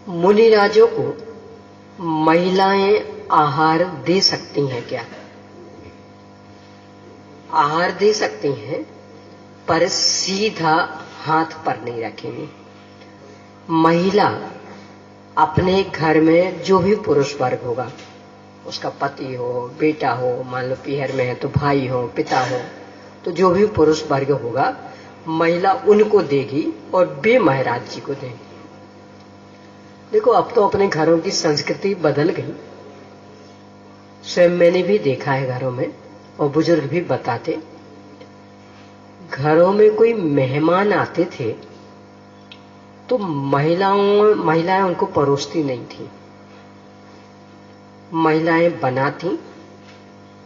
मुनिराजों को महिलाएं आहार दे सकती हैं क्या? आहार दे सकती हैं, पर सीधा हाथ पर नहीं रखेंगी। महिला अपने घर में जो भी पुरुष वर्ग होगा, उसका पति हो, बेटा हो, मान लो पीहर में है तो भाई हो, पिता हो, तो जो भी पुरुष वर्ग होगा महिला उनको देगी और वे महाराज जी को देंगी। देखो, अब तो अपने घरों की संस्कृति बदल गई। स्वयं मैंने भी देखा है घरों में, और बुजुर्ग भी बताते, घरों में कोई मेहमान आते थे तो महिलाएं उनको परोसती नहीं थी। महिलाएं बनाती,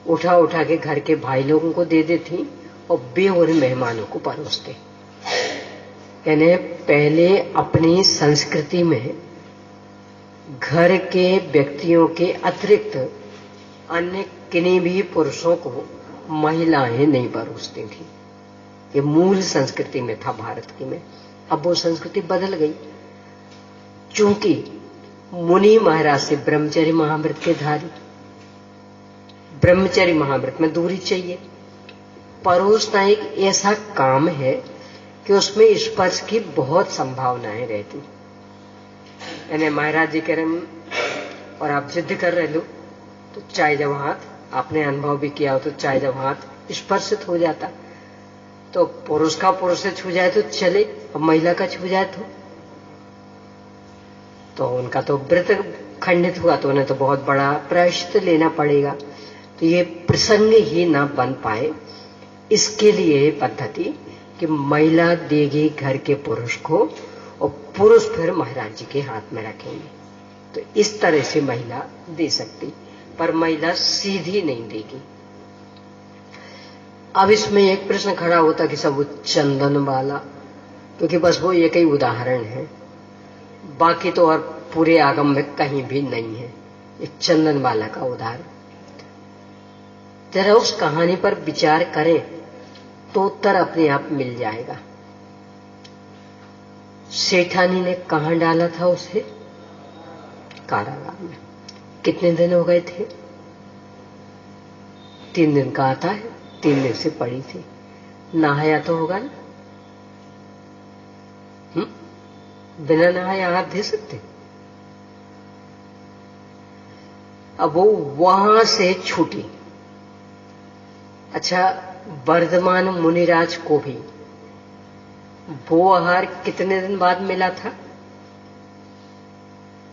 उठा उठा के घर के भाई लोगों को दे देती और वे उन मेहमानों को परोसते। यानी पहले अपनी संस्कृति में घर के व्यक्तियों के अतिरिक्त अन्य किन्हीं भी पुरुषों को महिलाएं नहीं परोसती थी। ये मूल संस्कृति में था भारत की में। अब वो संस्कृति बदल गई, चूंकि मुनि महाराज से ब्रह्मचर्य महाव्रत के धारी, ब्रह्मचर्य महाव्रत में दूरी चाहिए। परोसना एक ऐसा काम है कि उसमें स्पर्श की बहुत संभावनाएं रहती। यानी महाराज जी कह रहे और आप जिद कर रहे लो तो चाहे जब हाथ, आपने अनुभव भी किया हो, तो चाहे जब हाथ स्पर्शित हो जाता तो पुरुष का पुरुष से छू जाए तो चले, और महिला का छू जाए तो उनका तो व्रत खंडित हुआ, तो उन्हें तो बहुत बड़ा प्रायश्चित लेना पड़ेगा। तो ये प्रसंग ही ना बन पाए, इसके लिए पद्धति कि महिला देगी घर के पुरुष को और पुरुष फिर महाराज जी के हाथ में रखेंगे। तो इस तरह से महिला दे सकती, पर महिला सीधी नहीं देगी। अब इसमें एक प्रश्न खड़ा होता कि सब चंदन वाला, क्योंकि बस वो एक ही उदाहरण है, बाकी तो और पूरे आगम में कहीं भी नहीं है। एक चंदन वाला का उदाहरण, जरा उस कहानी पर विचार करें तो उत्तर अपने आप मिल जाएगा। सेठानी ने कहां डाला था उसे? कारागार में। कितने दिन हो गए थे? 3 दिन का आता है, 3 दिन से पड़ी थी। नहाया तो होगा ना? बिना नहाए हाथ दे सकते? अब वो वहां से छूटी। अच्छा, वर्धमान मुनिराज को भी वो आहार कितने दिन बाद मिला था?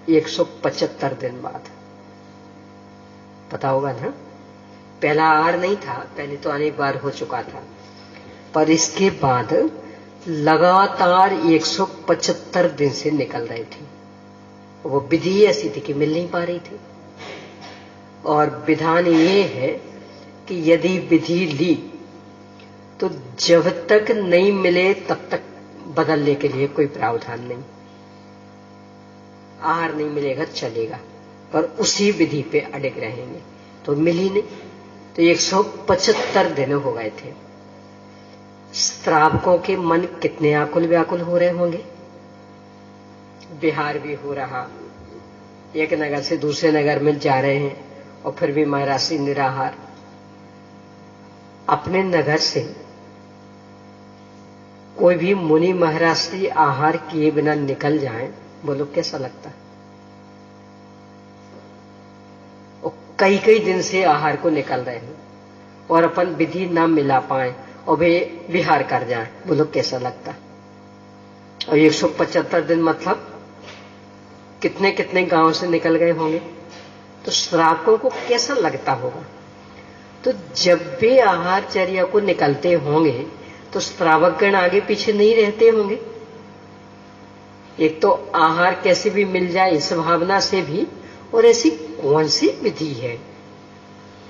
175 दिन बाद। पता होगा ना, पहला आहार नहीं था, पहले तो अनेक बार हो चुका था, पर इसके बाद लगातार 175 दिन से निकल रहे थे। वो विधि ऐसी थी कि मिल नहीं पा रही थी, और विधान ये है कि यदि विधि ली तो जब तक नहीं मिले तब तक बदलने के लिए कोई प्रावधान नहीं। आहार नहीं मिलेगा चलेगा, पर उसी विधि पे अड़िग रहेंगे। तो मिली नहीं, तो 175 दिन हो गए थे। श्रावकों के मन कितने आकुल व्याकुल हो रहे होंगे। बिहार भी हो रहा, एक नगर से दूसरे नगर में जा रहे हैं, और फिर भी महाराज से निराहार। अपने नगर से कोई भी मुनि महाराज से आहार किए बिना निकल जाए, बोलो कैसा लगता? और कई कई दिन से आहार को निकल रहे हैं और अपन विधि ना मिला पाए और वे विहार कर जाए, बोलो कैसा लगता? और 175 दिन मतलब कितने कितने गांव से निकल गए होंगे, तो श्रावकों को कैसा लगता होगा? तो जब वे आहारचर्या को निकलते होंगे तो श्रावकगण आगे पीछे नहीं रहते होंगे। एक तो आहार कैसे भी मिल जाए इस भावना से भी, और ऐसी कौन सी विधि है?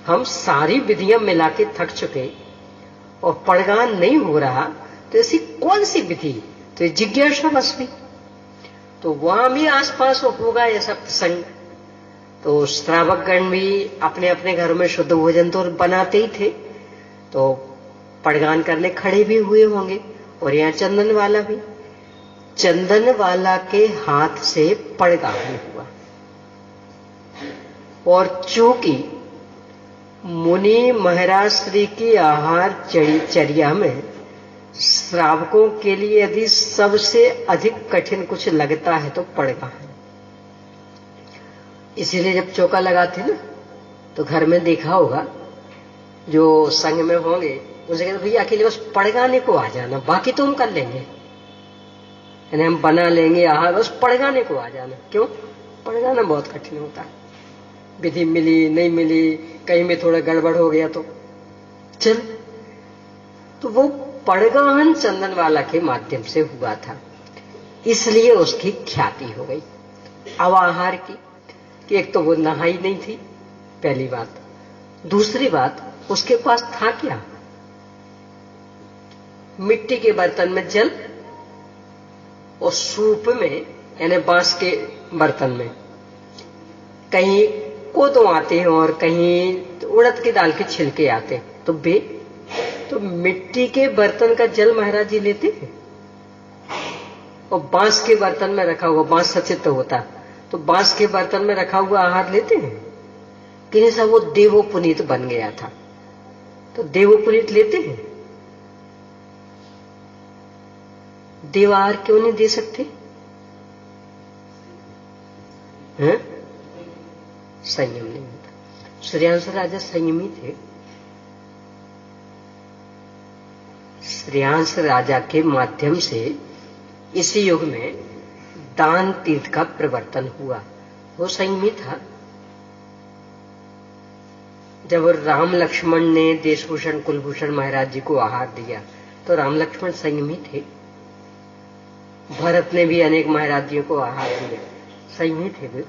हम सारी विधियां मिला के थक चुके और पड़गान नहीं हो रहा, तो ऐसी कौन सी विधि? तो जिज्ञासा बस में। तो वहां भी आसपास होगा ऐसा प्रसंग। तो श्रावकगण भी अपने अपने घरों में शुद्ध भोजन तो बनाते ही थे, तो पड़गान करने खड़े भी हुए होंगे। और यहाँ चंदन वाला भी, चंदन वाला के हाथ से पड़गाहन हुआ। और चूंकि मुनि महाराज श्री की आहार चर्या में श्रावकों के लिए यदि सबसे अधिक कठिन कुछ लगता है तो पड़गाहन। इसीलिए जब चौका लगाते ना तो घर में देखा होगा जो संग में होंगे उनसे कहते भैया अकेले बस पड़गाने को आ जाना, बाकी तो हम कर लेंगे, यानी हम बना लेंगे आहार, बस पड़गाने को आ जाना। क्यों? पड़गाना बहुत कठिन होता है, विधि मिली नहीं मिली, कहीं में थोड़ा गड़बड़ हो गया तो चल। तो वो पड़गाहन चंदन वाला के माध्यम से हुआ था, इसलिए उसकी ख्याति हो गई। अब आहार की कि एक तो वो नहाई नहीं थी, पहली बात। दूसरी बात, उसके पास था क्या? मिट्टी के बर्तन में जल और सूप में यानी बांस के बर्तन में, कहीं कोदो आते हैं और कहीं उड़द की दाल के छिलके आते, तो मिट्टी के बर्तन का जल महाराज जी लेते हैं। और बांस के बर्तन में रखा हुआ, बांस सचित होता, तो बांस के बर्तन में रखा हुआ आहार लेते हैं कि नहीं साहब? वो देवोपुनीत बन गया था, तो देवोपुनीत लेते हैं। देवाहार क्यों नहीं दे सकते हैं? संयम नहीं होता। श्रेयांश राजा संयमी थे। श्रेयांश राजा के माध्यम से इसी युग में दान तीर्थ का प्रवर्तन हुआ। वो संयमी था। जब राम लक्ष्मण ने देशभूषण कुलभूषण महाराज जी को आहार दिया तो राम लक्ष्मण संयमी थे। भरत ने भी अनेक महाराज जी को आहार दिया, संयमी थे वे।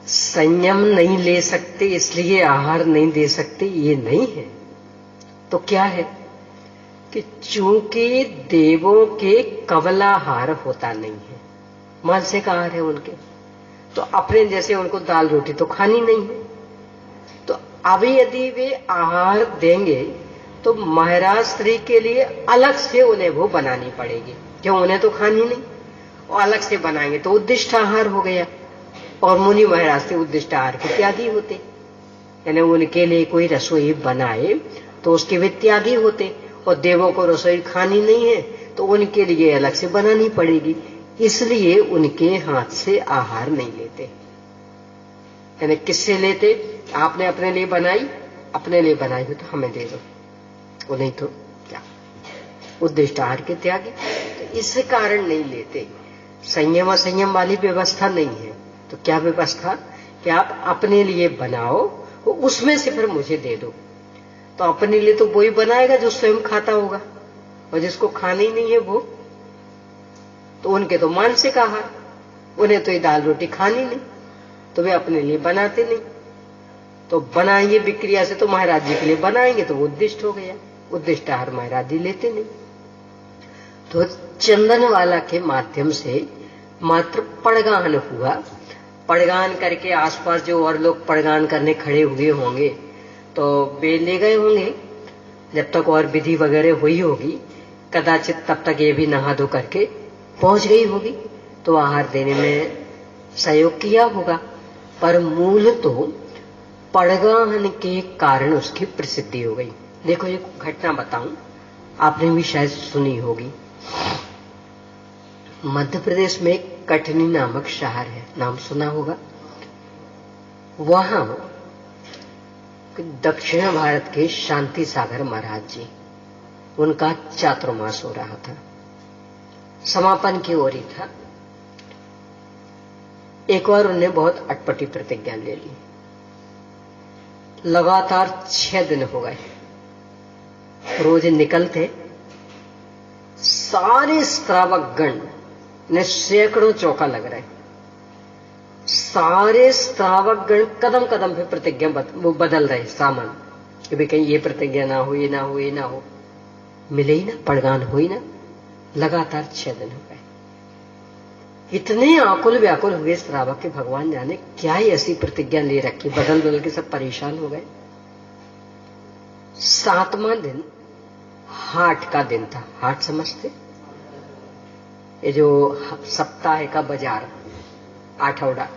संयम नहीं ले सकते इसलिए आहार नहीं दे सकते ये नहीं है। तो क्या है कि चूंकि देवों के कवलाहार होता नहीं है, मानसिक आहार है उनके, तो अपने जैसे उनको दाल रोटी तो खानी नहीं है। तो अब यदि वे आहार देंगे तो महाराज श्री के लिए अलग से उन्हें वो बनानी पड़ेगी, क्यों? उन्हें तो खानी नहीं, और अलग से बनाएंगे तो उद्दिष्ट आहार हो गया। और मुनि महाराज से उद्दिष्ट आहार के त्यागी होते, यानी उनके लिए कोई रसोई बनाए तो उसके वे त्यागी होते, और देवों को रसोई खानी नहीं है तो उनके लिए अलग से बनानी पड़ेगी, इसलिए उनके हाथ से आहार नहीं लेते। यानी किससे लेते? आपने अपने लिए बनाई, अपने लिए बनाई हो तो हमें दे दो, वो नहीं तो क्या? उद्दिष्ट आहार के त्यागी, तो इस कारण नहीं लेते। संयम असंयम वाली व्यवस्था नहीं है। तो क्या व्यवस्था कि आप अपने लिए बनाओ, वो उसमें से फिर मुझे दे दो। तो अपने लिए तो वही बनाएगा जो स्वयं खाता होगा, और जिसको खाना ही नहीं है वो, तो उनके तो मानसिक आहार, उन्हें तो ये दाल रोटी खानी नहीं, तो वे अपने लिए बनाते नहीं। तो बनाएंगे विक्रिया से, तो महाराज जी के लिए बनाएंगे तो वो उद्दिष्ट हो गया, उद्दिष्ट आहार महाराज जी लेते नहीं। तो चंदन वाला के माध्यम से मात्र पड़गान हुआ। पड़गान करके आसपास जो और लोग पड़गान करने खड़े हुए होंगे तो वे ले गए होंगे, जब तक और विधि वगैरह हुई होगी कदाचित तब तक ये भी नहा धो करके पहुंच गई होगी, तो आहार देने में सहयोग किया होगा। पर मूल तो पड़गाहन के कारण उसकी प्रसिद्धि हो गई। देखो एक घटना बताऊं, आपने भी शायद सुनी होगी। मध्य प्रदेश में एक कटनी नामक शहर है, नाम सुना होगा। वहां दक्षिण भारत के शांति सागर महाराज जी, उनका चातुर्मास हो रहा था, समापन की ओर ही था। एक बार उन्हें बहुत अटपटी प्रतिज्ञा ले ली। लगातार 6 दिन हो गए, रोज निकलते, सारे श्रावक गण ने सैकड़ों चौका लग रहे, सारे श्रावक गण कदम कदम पे प्रतिज्ञा वो बदल रहे सामान, कि भाई कहीं ये प्रतिज्ञा ना हो, ये ना हो, ये ना हो, मिले ही ना, पड़गान हुई ना। लगातार 6 दिन हो गए। इतने आकुल व्याकुल हुए श्रावक के भगवान जाने क्या ही ऐसी प्रतिज्ञा ले रखी, बदल बदल के सब परेशान हो गए। 7वां दिन हाट का दिन था। हाट समझते? ये जो सप्ताह का बाजार, आठवड़ा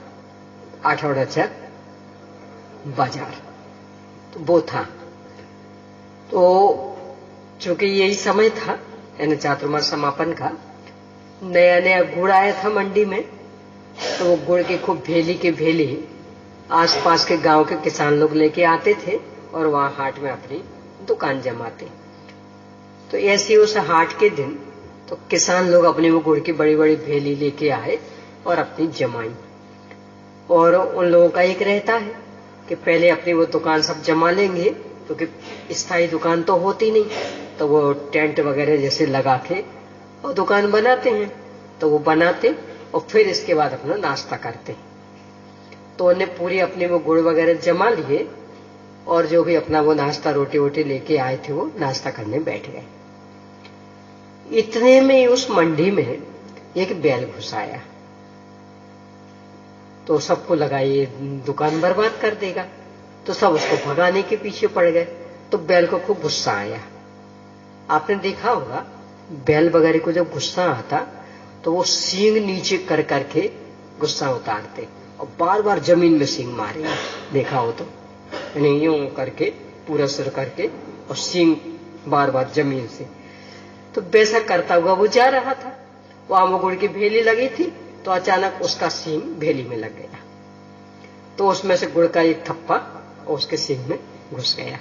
बाजार, तो वो था। तो चूंकि यही समय था यानी चातुर्मास समापन का, नया नया गुड़ आया था मंडी में, तो वो गुड़ की खूब भेली के भेली आसपास के गांव के किसान लोग लेके आते थे और वहां हाट में अपनी दुकान जमाते। तो ऐसे उस हाट के दिन तो किसान लोग अपने वो गुड़ की बड़ी बड़ी भेली लेके आए और अपनी जमाई। और उन लोगों का एक रहता है कि पहले अपनी वो दुकान सब जमा लेंगे, क्योंकि स्थायी दुकान तो होती नहीं, तो वो टेंट वगैरह जैसे लगा के और दुकान बनाते हैं। तो वो बनाते और फिर इसके बाद अपना नाश्ता करते। तो उन्हें पूरी अपनी वो गुड़ वगैरह जमा लिए और जो भी अपना वो नाश्ता रोटी वोटी लेके आए थे वो नाश्ता करने बैठ गए। इतने में उस मंडी में एक बैल घुस आया। तो सबको लगा ये दुकान बर्बाद कर देगा, तो सब उसको भगाने के पीछे पड़ गए। तो बैल को खूब गुस्सा आया। आपने देखा होगा बैल वगैरह को जब गुस्सा आता तो वो सींग नीचे कर करके गुस्सा उतारते और बार बार जमीन में सींग मारेंगे, देखा हो तो, यानी यूं करके पूरा सिर करके और सींग बार बार जमीन से। तो वैसा करता हुआ वो जा रहा था, वहां वो गुड़ की भेली लगी थी, तो अचानक उसका सींग भेली में लग गया। तो उसमें से गुड़ का एक थप्पा उसके सींग में घुस गया।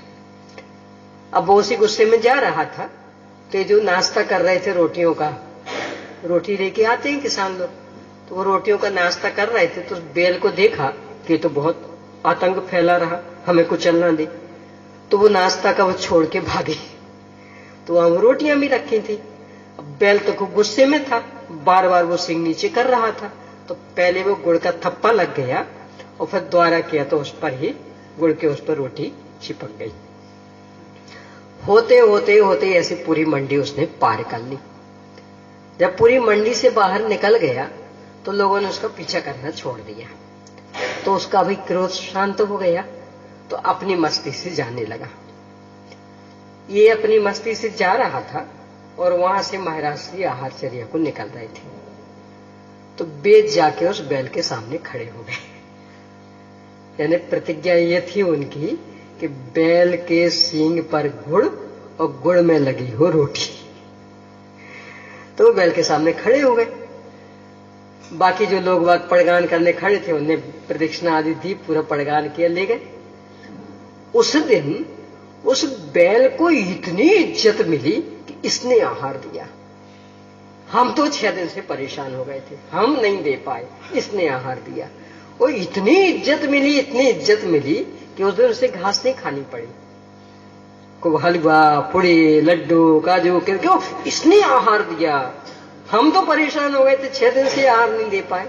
अब वो उसी गुस्से में जा रहा था, तो ये जो नाश्ता कर रहे थे रोटियों का, रोटी लेके आते हैं किसान लोग, तो वो रोटियों का नाश्ता कर रहे थे। तो बैल को देखा कि तो बहुत आतंक फैला रहा, हमें कुचलना दे। तो वो नाश्ता का वो छोड़ के भागे। तो वहां वो रोटियां भी रखी थी। अब बैल तो खूब गुस्से में था, बार बार वो सींग नीचे कर रहा था। तो पहले वो गुड़ का थप्पा लग गया और फिर दोबारा किया तो उस पर ही गुड़ के उस पर रोटी चिपक गई। होते होते होते ऐसे पूरी मंडी उसने पार कर ली। जब पूरी मंडी से बाहर निकल गया तो लोगों ने उसका पीछा करना छोड़ दिया। तो उसका भी क्रोध शांत हो गया, तो अपनी मस्ती से जाने लगा। ये अपनी मस्ती से जा रहा था और वहां से महाराज श्री आहारचर्या को निकल रहे थे। तो बेच जाके उस बैल के सामने खड़े हो गए। यानी प्रतिज्ञा ये थी उनकी कि बैल के सींग पर गुड़ और गुड़ में लगी हो रोटी। तो वो बैल के सामने खड़े हो गए। बाकी जो लोग बाग पड़गान करने खड़े थे उन्हें प्रदक्षिणा आदि दी, पूरा पड़गान किया, ले गए। उस दिन उस बैल को इतनी इज्जत मिली कि इसने आहार दिया। हम तो 6 दिन से परेशान हो गए थे, हम नहीं दे पाए, इसने आहार दिया। और इतनी इज्जत मिली, इतनी इज्जत मिली कि उस दिन उसे घास नहीं खानी पड़ी। को हलवा पूड़ी लड्डू काजू क्यों, इसने आहार दिया। हम तो परेशान हो गए थे, 6 दिन से आहार नहीं दे पाए।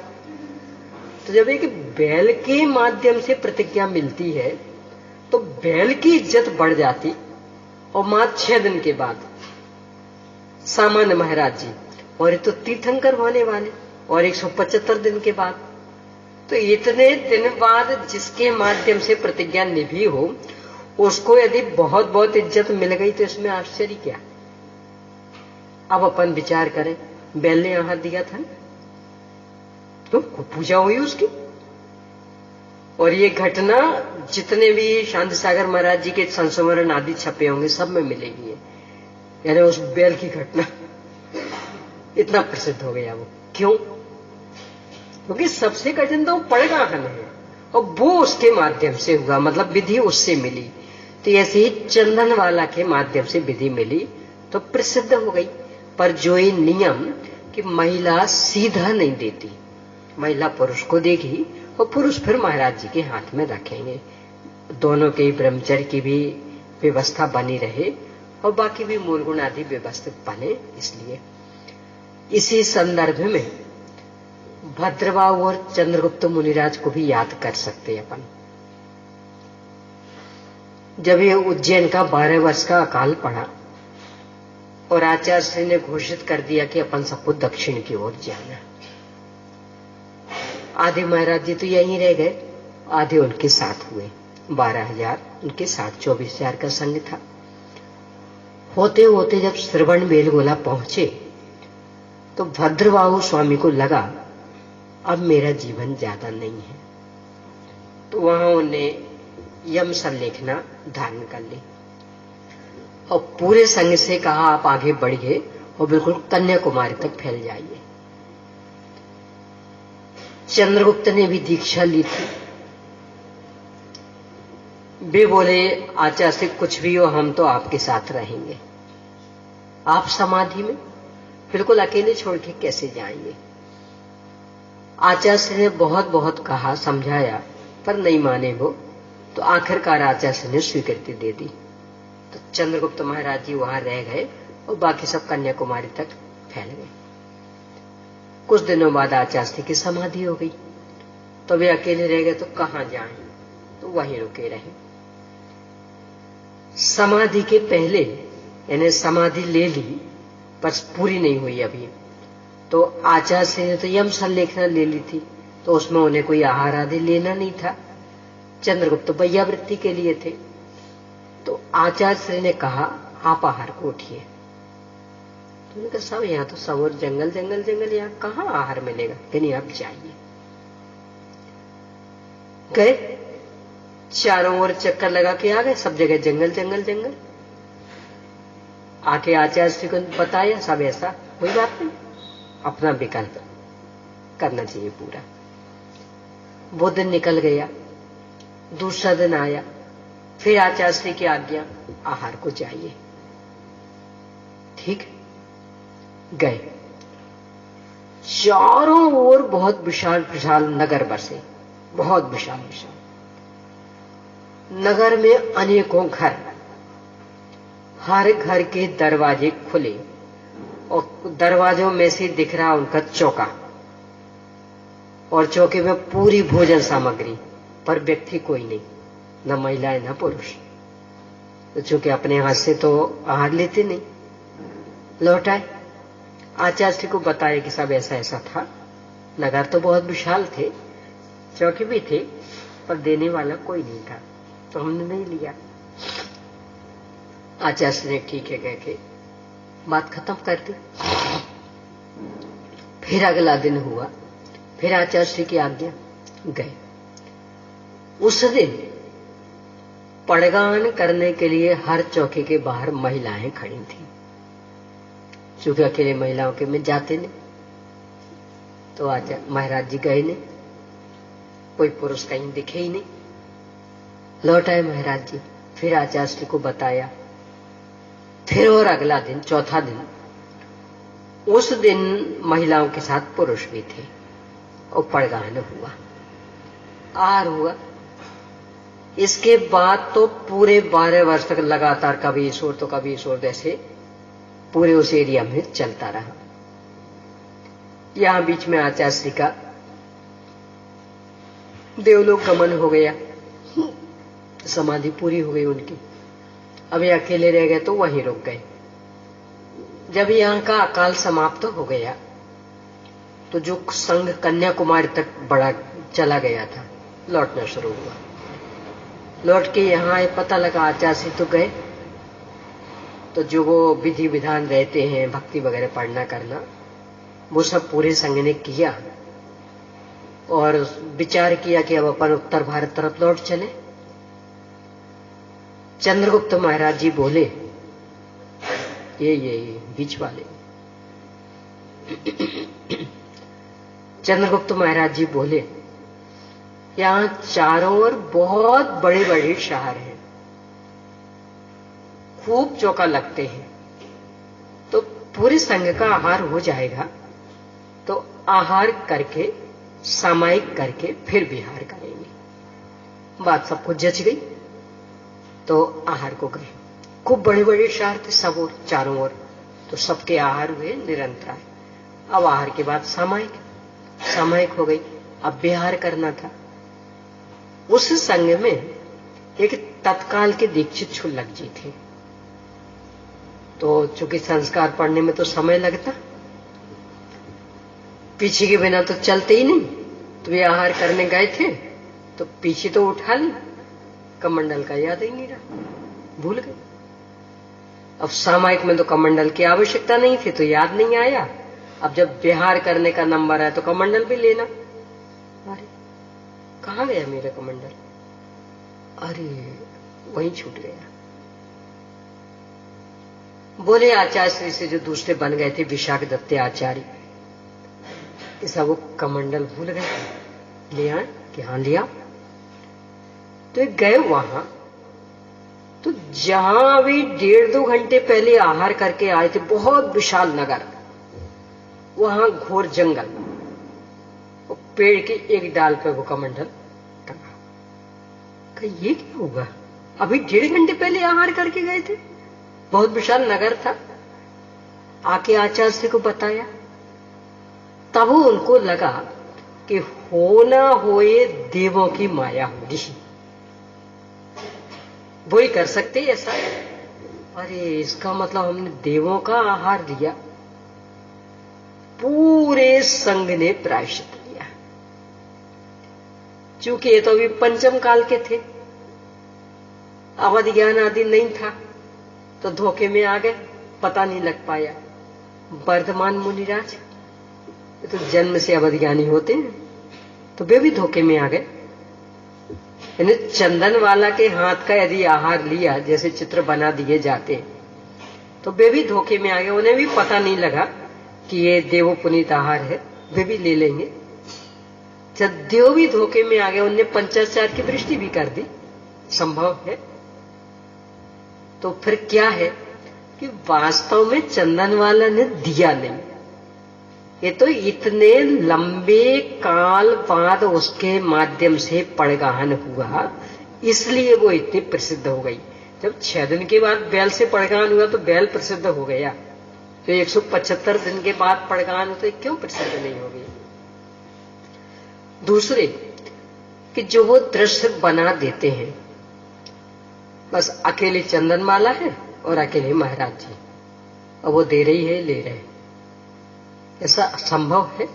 तो जब एक बैल के माध्यम से प्रतिज्ञा मिलती है तो बैल की इज्जत बढ़ जाती। और मात्र 6 दिन के बाद सामान्य महाराज जी, और ये तो तीर्थंकर होने वाले, और 175 दिन के बाद, तो इतने दिन बाद जिसके माध्यम से प्रतिज्ञा निभी हो उसको यदि बहुत बहुत इज्जत मिल गई तो इसमें आश्चर्य क्या। अब अपन विचार करें, बैल ने आहार दिया था तो पूजा हुई उसकी। और ये घटना जितने भी शांति सागर महाराज जी के संस्मरण आदि छपे होंगे सब में मिलेगी ये। यानी उस बैल की घटना इतना प्रसिद्ध हो गया वो। क्यों? क्योंकि सबसे कठिन तो पड़गाहन है और वो उसके माध्यम से हुआ, मतलब विधि उससे मिली। तो ऐसे ही चंदन वाला के माध्यम से विधि मिली तो प्रसिद्ध हो गई। पर जो ये नियम कि महिला सीधा नहीं देती, महिला पुरुष को देगी और पुरुष फिर महाराज जी के हाथ में रखेंगे, दोनों के ब्रह्मचर्य की भी व्यवस्था बनी रहे और बाकी भी मूल गुण आदि व्यवस्थित बने। इसलिए इसी संदर्भ में भद्रबाहु और चंद्रगुप्त मुनिराज को भी याद कर सकते हैं अपन। जब ये उज्जैन का 12 वर्ष का अकाल पड़ा और आचार्य श्री ने घोषित कर दिया कि अपन सबको दक्षिण की ओर जाना, आधे महाराज जी तो यहीं रह गए, आधे उनके साथ हुए। 12,000 उनके साथ, 24,000 का संघ था। होते होते जब श्रवण बेलगोला पहुंचे तो भद्रबाहु स्वामी को लगा अब मेरा जीवन ज्यादा नहीं है, तो वहां उन्हें यम संलेखना धारण कर ली और पूरे संघ से कहा आप आगे बढ़िए और बिल्कुल कन्याकुमारी तक फैल जाइए। चंद्रगुप्त ने भी दीक्षा ली थी। वे बोले आचार्य से कुछ भी हो हम तो आपके साथ रहेंगे, आप समाधि में बिल्कुल अकेले छोड़ के कैसे जाएंगे। आचार्य ने बहुत बहुत कहा, समझाया, पर नहीं माने वो, तो आखिरकार आचार्य ने स्वीकृति दे दी। तो चंद्रगुप्त महाराज जी वहां रह गए और बाकी सब कन्याकुमारी तक फैल गए। कुछ दिनों बाद आचार्य की समाधि हो गई, तो वे अकेले रह गए, तो कहां जाएं, तो वहीं रुके रहे। समाधि के पहले यानी समाधि ले ली पर पूरी नहीं हुई अभी, तो आचार्य ने तो यम संलेखना ले ली थी, तो उसमें उन्हें कोई आहार आदि लेना नहीं था। चंद्रगुप्त वैयावृत्ति के लिए थे। तो आचार्य ने कहा आप आहार को उठिए। तो उन्होंने कहा सब यहाँ तो सब और जंगल जंगल जंगल, यहाँ कहाँ आहार मिलेगा, नहीं आप जाइए। गए, चारों ओर चक्कर लगा के आ गए, सब जगह जंगल जंगल जंगल। आके आचार्य को बताया सब ऐसा, कोई बात नहीं, अपना विकल्प करना चाहिए पूरा। वो दिन निकल गया, दूसरा दिन आया, फिर आचार्य की आज्ञा आहार को जाइए। ठीक, गए। चारों ओर बहुत विशाल विशाल नगर बसे, बहुत विशाल विशाल नगर में अनेकों घर, हर घर के दरवाजे खुले और दरवाजों में से दिख रहा उनका चौका, और चौके में पूरी भोजन सामग्री, पर व्यक्ति कोई नहीं, न महिलाएं न पुरुष। तो चूंकि अपने हाथ से तो आहार लेते नहीं, लौट आए। आचार्य को बताया कि सब ऐसा ऐसा था। नगर तो बहुत विशाल थे, चौकी भी थे, पर देने वाला कोई नहीं था, तो हमने नहीं लिया। आचार्य ने ठीक है कह के बात खत्म कर दी। फिर अगला दिन हुआ, फिर आचार्य की आज्ञा, गए। उस दिन पड़गान करने के लिए हर चौकी के बाहर महिलाएं खड़ी थी। चूंकि अकेले महिलाओं के में जाते नहीं, तो आचार्य महाराज जी गए नहीं, कोई पुरुष कहीं दिखे ही नहीं। लौट आए महाराज जी, फिर आचार्य को बताया। फिर और अगला दिन, चौथा दिन, उस दिन महिलाओं के साथ पुरुष भी थे और पड़गान हुआ, आहार हुआ। इसके बाद तो पूरे 12 वर्ष तक लगातार कभी इस ओर तो कभी इस ओर, ऐसे पूरे उस एरिया में चलता रहा। यहां बीच में आचार्य का देवलोक गमन हो गया, समाधि पूरी हो गई उनकी। अब ये अकेले रह गए तो वहीं रुक गए। जब यहाँ का अकाल समाप्त हो गया तो जो संघ कन्याकुमारी तक बड़ा चला गया था, लौटना शुरू हुआ। लौट के यहाँ पता लगा आचार्य तो गए, तो जो वो विधि विधान रहते हैं, भक्ति वगैरह पढ़ना करना, वो सब पूरे संघ ने किया और विचार किया कि अब अपन उत्तर भारत तरफ लौट चले। चंद्रगुप्त महाराज जी बोले, ये बीच वाले चंद्रगुप्त महाराज जी बोले, यहां चारों ओर बहुत बड़े बड़े शहर हैं, खूब चौका लगते हैं, तो पूरे संघ का आहार हो जाएगा, तो आहार करके सामायिक करके फिर विहार करेंगे। बात सबको जच गई, तो आहार को गए। खूब बड़े बड़े शहर थे सब और चारों ओर, तो सबके आहार हुए निरंतर। अब आहार के बाद सामायिक हो गई, अब विहार करना था। उस संघ में एक तत्काल के दीक्षित छुल्लक जी थे, तो चूंकि संस्कार पढ़ने में तो समय लगता, पीछे के बिना तो चलते ही नहीं, तो वे आहार करने गए थे, तो पीछे तो उठा ली, कमंडल का याद ही नहीं रहा, भूल गए। अब सामायिक में तो कमंडल की आवश्यकता नहीं थी, तो याद नहीं आया। अब जब विहार करने का नंबर है तो कमंडल भी लेना। अरे कहाँ गया मेरा कमंडल? अरे वहीं छूट गया। बोले आचार्य श्री से जो दूसरे बन गए थे विशाख दत्त आचार्य, ऐसा वो कमंडल भूल गए, ले आए कि हाँ लिया। तो गए वहां, तो जहां भी 1.5-2 घंटे पहले आहार करके आए थे, बहुत विशाल नगर, वहां घोर जंगल, और पेड़ के एक डाल पे वो कमंडल टंगा। कहा ये क्या होगा? अभी 1.5 घंटे पहले आहार करके गए थे, बहुत विशाल नगर था। आके आचार्य को बताया, तब उनको लगा कि होना होए देवों की माया होगी, वो ही कर सकते ऐसा। अरे इसका मतलब हमने देवों का आहार लिया। पूरे संघ ने प्रायश्चित लिया। चूंकि ये तो अभी पंचम काल के थे, अवध ज्ञान आदि नहीं था, तो धोखे में आ गए, पता नहीं लग पाया। वर्धमान मुनिराज तो जन्म से अवध ज्ञानी होते हैं, तो वे भी धोखे में आ गए। यानी चंदन वाला के हाथ का यदि आहार लिया, जैसे चित्र बना दिए जाते, तो वे भी धोखे में आ गए। उन्हें भी पता नहीं लगा कि ये देवो पुनीत आहार है, वे भी ले लेंगे। सद्यो भी धोखे में आ गए, उनने पंचाचार की दृष्टि भी कर दी, संभव है। तो फिर क्या है कि वास्तव में चंदन वाला ने दिया नहीं, ये तो इतने लंबे काल बाद उसके माध्यम से पड़गाहन हुआ, इसलिए वो इतनी प्रसिद्ध हो गई। जब 6 दिन के बाद बैल से पड़गाहन हुआ तो बैल प्रसिद्ध हो गया, तो 175 दिन के बाद पड़गाहन हो तो क्यों प्रसिद्ध नहीं हो गई? दूसरे कि जो वो दृश्य बना देते हैं, बस अकेले चंदन माला है और अकेले महाराज जी, और वो दे रही है, ले रहे हैं, ऐसा संभव है?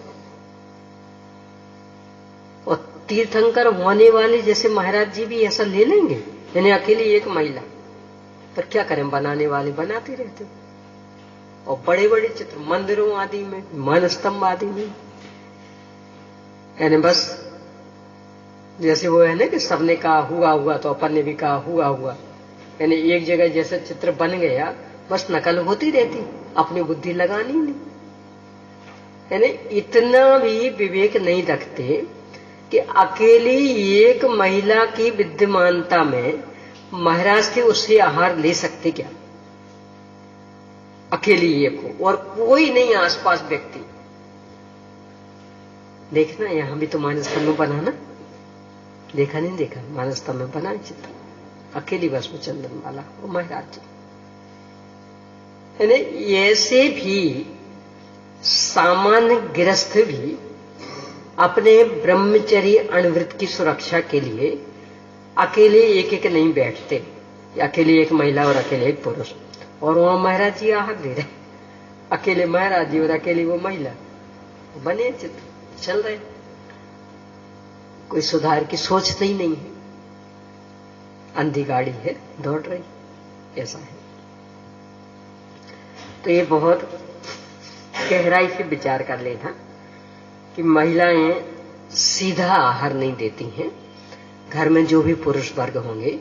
और तीर्थंकर होने वाले जैसे महाराज जी भी ऐसा ले लेंगे? यानी अकेली एक महिला, पर क्या करें, बनाने वाले बनाते रहते। और बड़े बड़े चित्र मंदिरों आदि में, मानस्तंभ आदि में, यानी बस जैसे वो है ना कि सबने कहा हुआ हुआ तो अपन ने भी कहा हुआ हुआ, यानी एक जगह जैसे चित्र बन गया, बस नकल होती रहती, अपनी बुद्धि लगानी नहीं। यानी इतना भी विवेक नहीं रखते कि अकेली एक महिला की विद्यमानता में महाराज के उससे आहार ले सकते क्या? अकेली एक हो और कोई नहीं आसपास व्यक्ति। देखना यहां भी तो मानस्तंभ में बना ना, देखा नहीं देखा? मानस्तंभ में बना चित्र, अकेली बस में चंदन वाला वो महाराज जी। यानी ऐसे भी सामान्य गृहस्थ भी अपने ब्रह्मचर्य अणुव्रत की सुरक्षा के लिए अकेले एक एक नहीं बैठते, अकेले एक महिला और अकेले एक पुरुष, और वहां महाराज जी आहार दे रहे, अकेले महाराज जी और अकेली वो महिला, बने चित्र चल रहे, कोई सुधार की सोचते ही नहीं है, अंधी गाड़ी है दौड़ रही, ऐसा है। तो ये बहुत गहराई से विचार कर लेना कि महिलाएं सीधा आहार नहीं देती हैं, घर में जो भी पुरुष वर्ग होंगे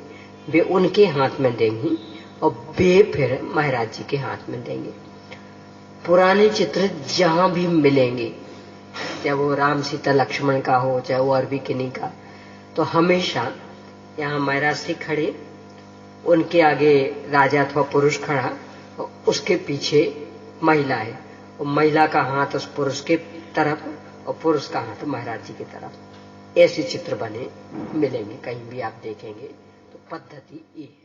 वे उनके हाथ में देंगी और वे फिर महाराज जी के हाथ में देंगे। पुराने चित्र जहां भी मिलेंगे, चाहे वो राम सीता लक्ष्मण का हो, चाहे वो अरबी किन्हीं का, तो हमेशा यहाँ महाराज जी खड़े, उनके आगे राजा अथवा पुरुष खड़ा, और उसके पीछे महिला है, और महिला का हाथ उस पुरुष के तरफ और पुरुष का हाथ महाराज जी की तरफ। ऐसे चित्र बने मिलेंगे, कहीं भी आप देखेंगे तो पद्धति ये है।